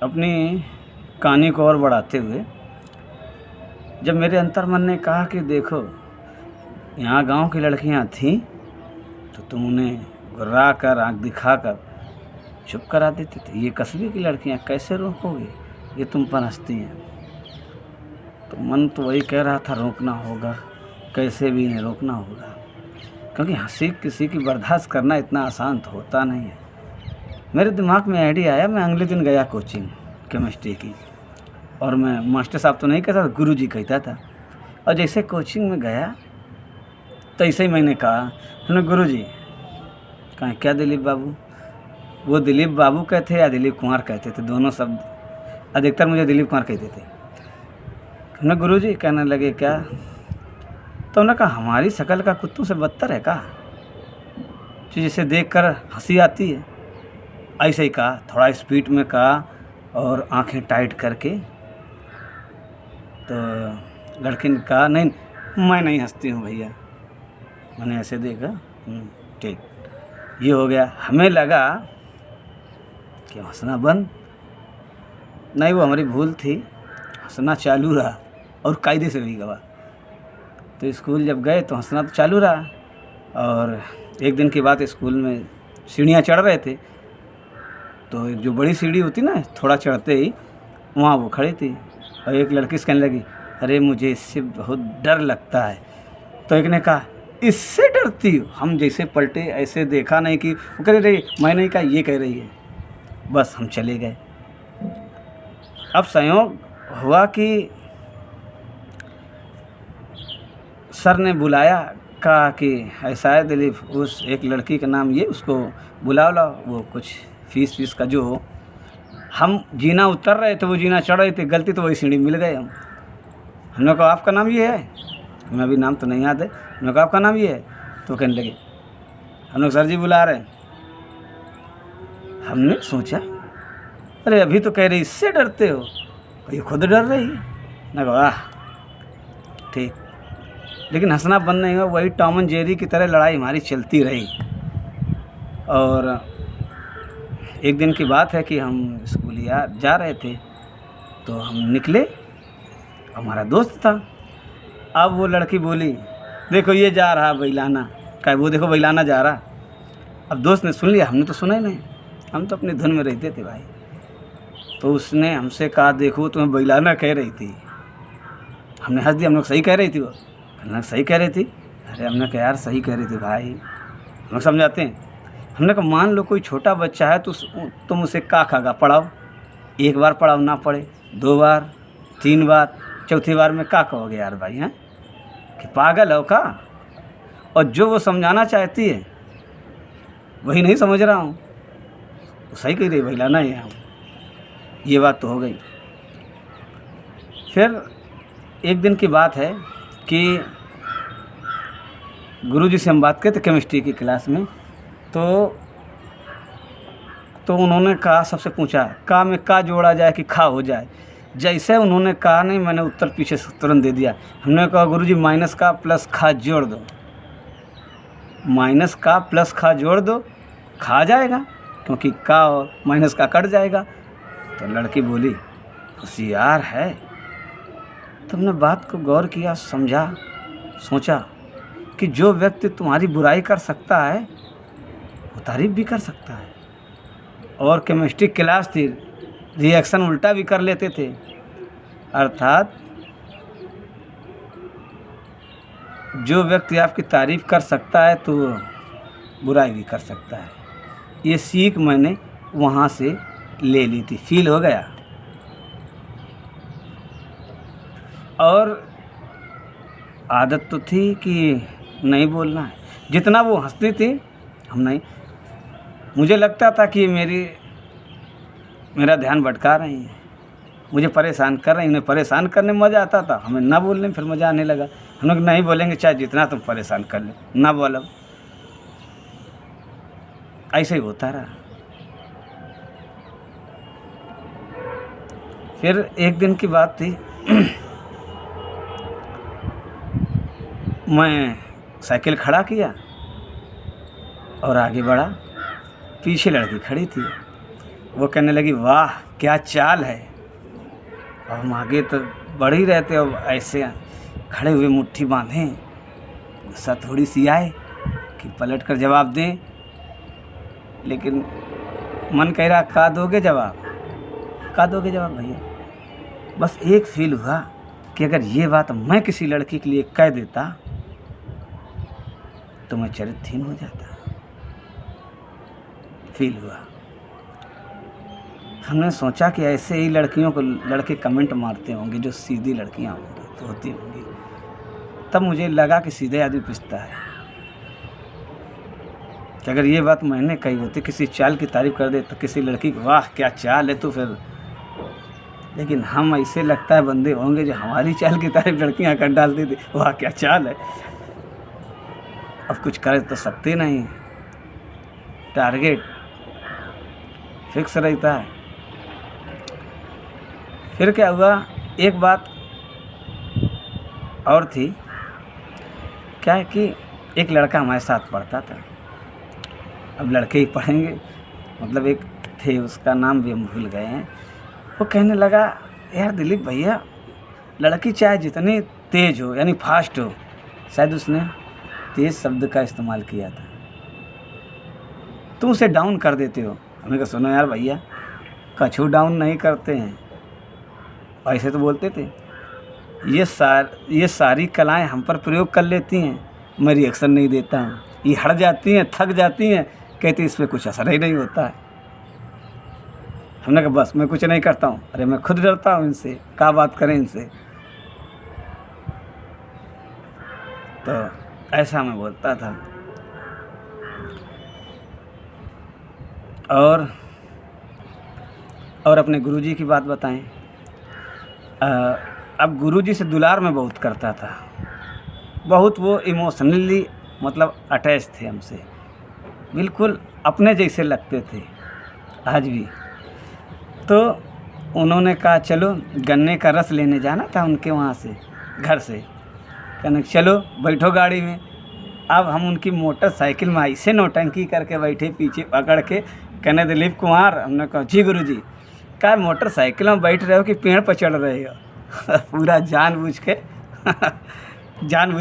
अपनी कहानी को और बढ़ाते हुए जब मेरे अंतर्मन ने कहा कि देखो, यहाँ गांव की लड़कियां थीं तो तुम उन्हें गुर्रा कर, आँख दिखाकर चुप करा देते थे, ये कस्बे की लड़कियां कैसे रोकोगे, ये तुम पर हंसती हैं। तो मन तो वही कह रहा था रोकना होगा, कैसे भी इन्हें रोकना होगा, क्योंकि हंसी किसी की बर्दाश्त करना इतना आसान तो होता नहीं है। मेरे दिमाग में आइडिया आया, मैं अगले दिन गया कोचिंग केमिस्ट्री की, और मैं मास्टर साहब तो नहीं कहता था, गुरुजी कहता था। और जैसे कोचिंग में गया तो ऐसे ही मैंने कहा, गुरुजी। कहा क्या दिलीप बाबू? वो दिलीप बाबू कहते या दिलीप कुमार कहते थे, दोनों शब्द, अधिकतर मुझे दिलीप कुमार कहते थे। हमने गुरुजी कहने लगे क्या? तो उन्होंने कहा हमारी शक्ल का कुत्तों से बदतर है का, जिसे देख कर हंसी आती है। ऐसे ही कहा, थोड़ा स्पीड में कहा और आंखें टाइट करके। तो लड़की ने कहा नहीं, मैं नहीं हंसती हूँ भैया। मैंने ऐसे देखा, ठीक, ये हो गया। हमें लगा कि हंसना बंद, नहीं, वो हमारी भूल थी, हंसना चालू रहा और कायदे से भी गवा। तो स्कूल जब गए तो हंसना तो चालू रहा। और एक दिन की बात, स्कूल में सीढ़ियाँ चढ़ रहे थे, तो एक जो बड़ी सीढ़ी होती ना, थोड़ा चढ़ते ही वहाँ वो खड़ी थी, और एक लड़की से कहने लगी, अरे मुझे इससे बहुत डर लगता है। तो एक ने कहा, इससे डरती हो? हम जैसे पलटे, ऐसे देखा नहीं कि वो कह रही, मैंने नहीं कहा, ये कह रही है। बस हम चले गए। अब संयोग हुआ कि सर ने बुलाया, कहा कि ऐसा है दिलीप, उस एक लड़की का नाम ये, उसको बुला लो, वो कुछ फीस का जो हो। हम जीना उतर रहे थे, वो जीना चढ़ रहे थे, गलती तो वही सीढ़ी मिल गए। हमने कहा आपका नाम ये है? हमें अभी नाम तो नहीं याद है। हमने कहा आपका नाम ये है? तो कहने लगे, हम लोग सर जी बुला रहे हैं। हमने सोचा, अरे अभी तो कह रही इससे डरते हो, ये खुद डर रही है। मैं कहा ठीक, लेकिन हंसना बंद नहीं हुआ, वही टॉम एंड जेरी की तरह लड़ाई हमारी चलती रही। और एक दिन की बात है कि हम स्कूल जा रहे थे, तो हम निकले, हमारा दोस्त था। अब वो लड़की बोली, देखो ये जा रहा बैलाना, क्या वो देखो बैलाना जा रहा। अब दोस्त ने सुन लिया, हमने तो सुना ही नहीं, हम तो अपनी धुन में रहते थे भाई। तो उसने हमसे कहा, देखो तुम्हें बैलाना कह रही थी। हमने हंस दिया, हम लोग सही कह रही थी। वो कहना सही कह रही थी? अरे हमने कहा यार सही कह रही थी भाई, हम लोग समझाते हैं। हमने कहा मान लो कोई छोटा बच्चा है तो तुम उसे का खागा, पढ़ाओ, एक बार पढ़ाओ, ना पढ़े 2 बार 3 बार, चौथी बार में का कहोगे यार भाई, हैं कि पागल हो का? और जो वो समझाना चाहती है वही नहीं समझ रहा हूँ, तो सही कह रही भाई, लाना है यहाँ। ये बात तो हो गई। फिर एक दिन की बात है कि गुरुजी से हम बात करते केमिस्ट्री की क्लास में, तो उन्होंने कहा, सबसे पूछा का में का जोड़ा जाए कि खा हो जाए। जैसे उन्होंने कहा नहीं, मैंने उत्तर पीछे से तुरंत दे दिया। हमने कहा गुरुजी माइनस का प्लस खा जोड़ दो, माइनस का प्लस खा जोड़ दो, खा जाएगा, क्योंकि का और माइनस का कट जाएगा। तो लड़की बोली, होशियार है। तो हमने बात को गौर किया, समझा, सोचा कि जो व्यक्ति तुम्हारी बुराई कर सकता है वो तारीफ भी कर सकता है। और केमिस्ट्री क्लास थी, रिएक्शन उल्टा भी कर लेते थे, अर्थात जो व्यक्ति आपकी तारीफ कर सकता है तो बुराई भी कर सकता है। ये सीख मैंने वहाँ से ले ली थी, फील हो गया। और आदत तो थी कि नहीं बोलना है। जितना वो हंसती थी हम नहीं, मुझे लगता था कि मेरा ध्यान भटका रही है, मुझे परेशान कर रही हैं। उन्हें परेशान करने में मज़ा आता था, हमें ना बोलने में फिर मज़ा आने लगा। हम लोग नहीं बोलेंगे, चाहे जितना तुम परेशान कर ले, ना बोलो। ऐसे ही होता रहा। फिर एक दिन की बात थी, मैं साइकिल खड़ा किया और आगे बढ़ा, पीछे लड़की खड़ी थी। वो कहने लगी वाह क्या चाल है। और हम आगे तो बढ़ ही रहते और ऐसे खड़े हुए मुट्ठी बांधें, गुस्सा थोड़ी सी आए कि पलट कर जवाब दें, लेकिन मन कह रहा का दोगे जवाब, का दोगे जवाब भैया। बस एक फील हुआ कि अगर ये बात मैं किसी लड़की के लिए कह देता तो मैं चरित्रहीन हो जाता। फील हुआ। हमने सोचा कि ऐसे ही लड़कियों को लड़के कमेंट मारते होंगे जो सीधी लड़कियां होंगी तो होती होंगी। तब मुझे लगा कि सीधे आदमी पिसता है कि अगर ये बात मैंने कही होती, किसी चाल की तारीफ़ कर दे तो किसी लड़की को वाह क्या चाल है तो फिर, लेकिन हम ऐसे लगता है बंदे होंगे जो हमारी चाल की तारीफ़ लड़कियां कर डालती थी, वाह क्या चाल है। अब कुछ कर तो सकते नहीं, टारगेट फिक्स रहता है। फिर क्या हुआ, एक बात और थी, क्या है कि एक लड़का हमारे साथ पढ़ता था। अब लड़के ही पढ़ेंगे, मतलब एक थे, उसका नाम भी हम भूल गए हैं। वो कहने लगा यार दिलीप भैया, लड़की चाहे जितनी तेज़ हो यानी फास्ट हो, शायद उसने तेज़ शब्द का इस्तेमाल किया था, तुम उसे डाउन कर देते हो। हमने कहा सुनो यार भैया, कछू डाउन नहीं करते हैं, ऐसे तो बोलते थे। ये सारी कलाएं हम पर प्रयोग कर लेती हैं, मैं रिएक्शन नहीं देता हूँ, ये हट जाती हैं, थक जाती हैं, कहती इस पर कुछ असर ही नहीं होता है। हमने कहा बस मैं कुछ नहीं करता हूँ, अरे मैं खुद डरता हूँ इनसे, क्या बात करें इनसे। तो ऐसा मैं बोलता था। और अपने गुरुजी की बात बताएं। अब गुरुजी से दुलार मैं बहुत करता था, बहुत वो इमोशनली मतलब अटैच थे हमसे, बिल्कुल अपने जैसे लगते थे आज भी। तो उन्होंने कहा चलो गन्ने का रस लेने जाना था उनके वहाँ से, घर से, कहने चलो बैठो गाड़ी में। अब हम उनकी मोटरसाइकिल में ऐसे नौटंकी करके बैठे, पीछे पकड़ के, कहने दिलीप कुमार। हमने कहा जी गुरुजी। कहा मोटरसाइकिल में बैठ रहे हो कि पेड़ पर चढ़ रहे हो। पूरा जानबूझ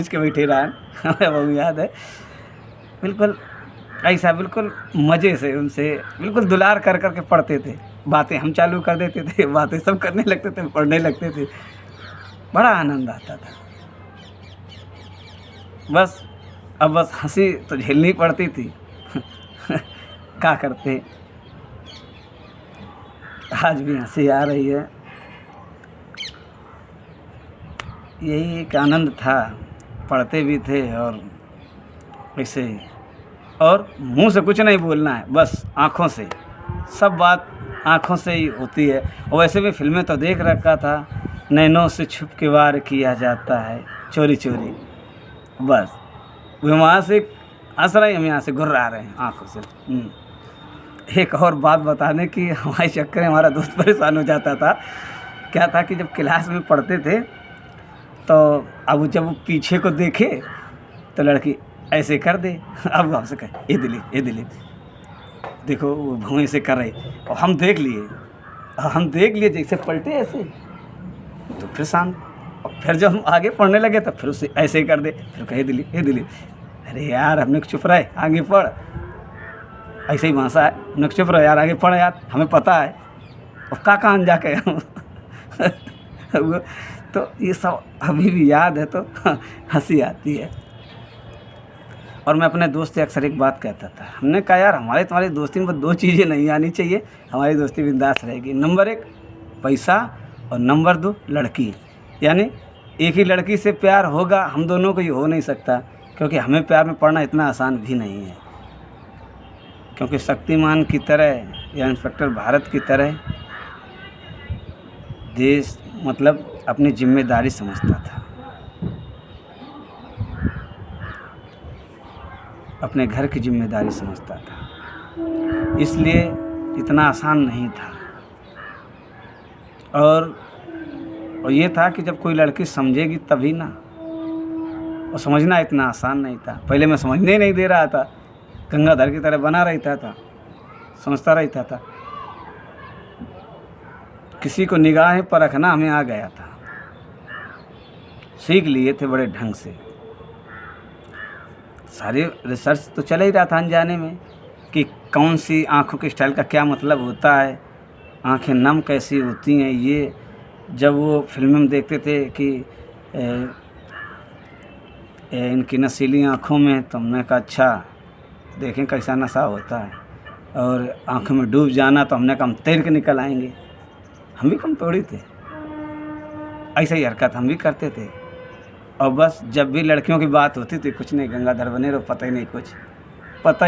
के बैठे रहा, हमें वो याद है। बिल्कुल ऐसा, बिल्कुल मज़े से उनसे बिल्कुल दुलार कर के पढ़ते थे। बातें हम चालू कर देते थे, बातें सब करने लगते थे, पढ़ने लगते थे, बड़ा आनंद आता था। बस अब हंसी तो झेलनी पड़ती थी। क्या करते, आज भी हंसी आ रही है। यही एक आनंद था, पढ़ते भी थे और ऐसे ही, और मुंह से कुछ नहीं बोलना है, बस आँखों से, सब बात आँखों से ही होती है। और वैसे भी फिल्में तो देख रखा था, नैनों से छुप के वार किया जाता है चोरी चोरी, बस वो वहाँ से हंस रहे हैं, हम यहाँ से घुर्रा रहे हैं आँखों से। एक और बात बताने की, हमारे चक्कर में हमारा दोस्त परेशान हो जाता था। क्या था कि जब क्लास में पढ़ते थे तो अब जब वो पीछे को देखे तो लड़की ऐसे कर दे, अब हमसे कहे ए दिलीप देखो वो भौं से कर रही, और हम देख लिए जैसे पलटे ऐसे, तो फिर शांत। और फिर जब हम आगे पढ़ने लगे तो फिर उससे ऐसे ही कर दे, फिर कहे दिलीप। अरे यार हमने चुप रहे, आगे पढ़, ऐसे ही भाषा है, हमने चुप रहे यार, आगे पढ़ यार, हमें पता है। और कहाँ जाके वो तो ये सब अभी भी याद है तो हंसी आती है। और मैं अपने दोस्त से अक्सर एक बात कहता था, हमने कहा यार हमारे तुम्हारी दोस्ती में दो चीज़ें नहीं आनी चाहिए, हमारी दोस्ती बिंदास रहेगी। नंबर 1 पैसा और नंबर 2 लड़की। यानी एक ही लड़की से प्यार होगा, हम दोनों को ये हो नहीं सकता, क्योंकि हमें प्यार में पड़ना इतना आसान भी नहीं है। क्योंकि शक्तिमान की तरह या इंस्पेक्टर भारत की तरह देश मतलब अपनी जिम्मेदारी समझता था, अपने घर की जिम्मेदारी समझता था, इसलिए इतना आसान नहीं था। और ये था कि जब कोई लड़की समझेगी तभी ना, और समझना इतना आसान नहीं था। पहले मैं समझने ही नहीं दे रहा था, गंगाधर की तरह बना रहता था, समझता रहता था। किसी को निगाह पर रखना हमें आ गया था, सीख लिए थे बड़े ढंग से। सारे रिसर्च तो चला ही रहा था अनजाने में कि कौन सी आँखों के स्टाइल का क्या मतलब होता है, आँखें नम कैसी होती हैं। ये जब वो फिल्म में देखते थे कि इनकी नशीली आँखों में, तो हमने कहा अच्छा देखें कैसा नशा होता है। और आँखों में डूब जाना, तो हमने कहा हम तैर के निकल आएंगे। हम भी कम थोड़ी थे, ऐसा ही हरकत हम भी करते थे। और बस जब भी लड़कियों की बात होती थी, कुछ नहीं गंगाधर बने रहो, पता ही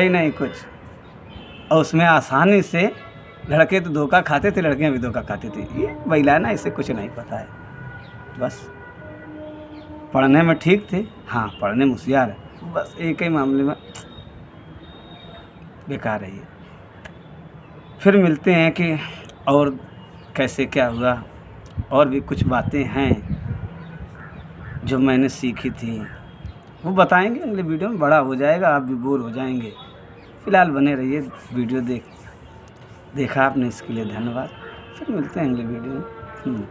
नहीं कुछ। और उसमें आसानी से लड़के तो धोखा खाते थे, लड़कियां भी धोखा खाती थी। ये महिला ना, इसे कुछ नहीं पता है। बस पढ़ने में ठीक थे, हाँ पढ़ने में होशियार है, बस एक ही मामले में बेकार है ये। फिर मिलते हैं कि और कैसे क्या हुआ, और भी कुछ बातें हैं जो मैंने सीखी थी, वो बताएंगे अगले वीडियो में। बड़ा हो जाएगा, आप भी बोर हो जाएंगे। फ़िलहाल बने रहिए, वीडियो देखा आपने, इसके लिए धन्यवाद। फिर मिलते हैं अगले वीडियो में।